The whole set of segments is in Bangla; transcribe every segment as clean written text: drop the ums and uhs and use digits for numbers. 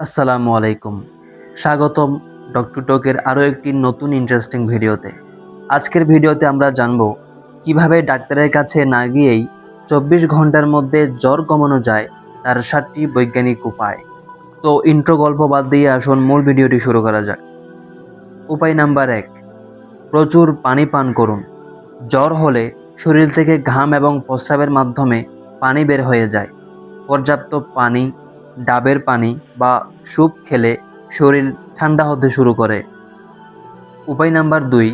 আসসালামু আলাইকুম। স্বাগতম ডক্টর টকের আরও একটি নতুন ইন্টারেস্টিং ভিডিওতে। আজকের ভিডিওতে আমরা জানব কিভাবে ডাক্তারের কাছে না গিয়েই 24 ঘন্টার মধ্যে জ্বর কমানো যায় তার 7টি বৈজ্ঞানিক উপায়। তো ইন্ট্রো গল্প বাদ দিয়ে আসুন মূল ভিডিওটি শুরু করা যাক। উপায় নাম্বার 1, প্রচুর পানি পান করুন। জ্বর হলে শরীর থেকে ঘাম এবং প্রস্রাবের মাধ্যমে পানি বের হয়ে যায়। পর্যাপ্ত পানি, ডাবের পানি বা স্যুপ খেলে শরীর ঠান্ডা হতে শুরু করে। উপায় নাম্বার 2,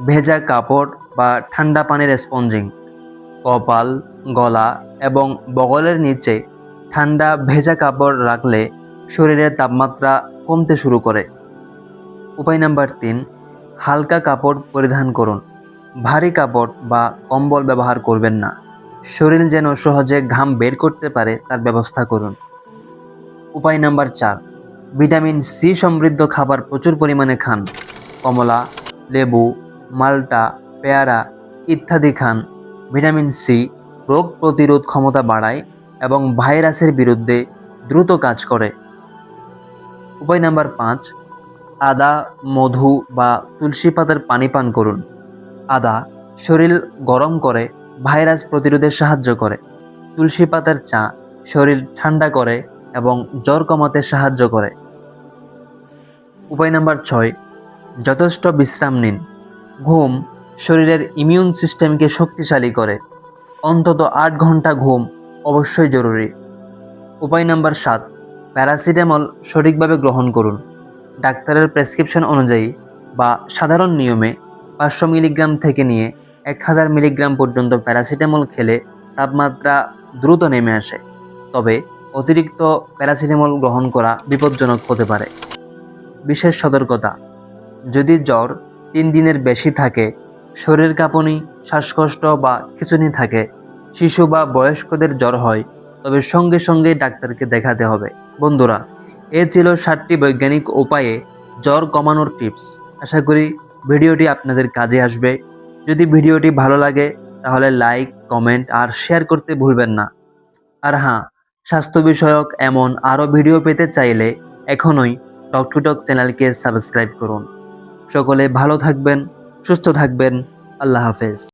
ভেজা কাপড় বা ঠান্ডা পানির স্পঞ্জিং। কপাল, গলা এবং বগলের নিচে ঠান্ডা ভেজা কাপড় রাখলে শরীরের তাপমাত্রা কমতে শুরু করে। উপায় নাম্বার 3, হালকা কাপড় পরিধান করুন। ভারী কাপড় বা কম্বল ব্যবহার করবেন না। শরীর যেন সহজে ঘাম বের করতে পারে তার ব্যবস্থা করুন। উপায় নাম্বার 4, ভিটামিন সি সমৃদ্ধ খাবার প্রচুর পরিমাণে খান। কমলা, লেবু, মাল্টা, পেয়ারা ইত্যাদি খান। ভিটামিন সি রোগ প্রতিরোধ ক্ষমতা বাড়ায় এবং ভাইরাসের বিরুদ্ধে দ্রুত কাজ করে। উপায় নাম্বার 5, আদা, মধু বা তুলসী পাতার পানি পান করুন। আদা শরীর গরম করে ভাইরাস প্রতিরোধে সাহায্য করে। তুলসী পাতার চা শরীর ঠান্ডা করে এবং জ্বর কমাতে সাহায্য করে। উপায় নাম্বার 6, যথেষ্ট বিশ্রাম নিন। ঘুম শরীরের ইমিউন সিস্টেমকে শক্তিশালী করে। অন্তত 8 ঘন্টা ঘুম অবশ্যই জরুরি। উপায় নাম্বার 7, প্যারাসিটামল সঠিকভাবে গ্রহণ করুন। ডাক্তারের প্রেসক্রিপশন অনুযায়ী বা সাধারণ নিয়মে 500 মিলিগ্রাম থেকে নিয়ে 1000 মিলিগ্রাম পর্যন্ত প্যারাসিটামল খেলে তাপমাত্রা দ্রুত নেমে আসে। তবে অতিরিক্ত প্যারাসিটামল গ্রহণ করা বিপজ্জনক হতে পারে। বিশেষ সতর্কতা: যদি জ্বর 3 দিনের বেশি থাকে, শরীর কাঁপুনি, শ্বাসকষ্ট বা খিঁচুনি থাকে, শিশু বা বয়স্কদের জ্বর হয়, তবে সঙ্গে সঙ্গে ডাক্তারকে দেখাতে হবে। বন্ধুরা, এ ছিল 7টি বৈজ্ঞানিক উপায়ে জ্বর কমানোর টিপস। আশা করি ভিডিওটি আপনাদের কাজে আসবে। যদি ভিডিওটি ভালো লাগে তাহলে লাইক, কমেন্ট আর শেয়ার করতে ভুলবেন না। আর হ্যাঁ, স্বাস্থ্য বিষয়ক এমন আরও ভিডিও পেতে চাইলে এখনই ডক্টর টক চ্যানেলকে সাবস্ক্রাইব করুন। সকলে ভালো থাকবেন, সুস্থ থাকবেন। আল্লাহ হাফেজ।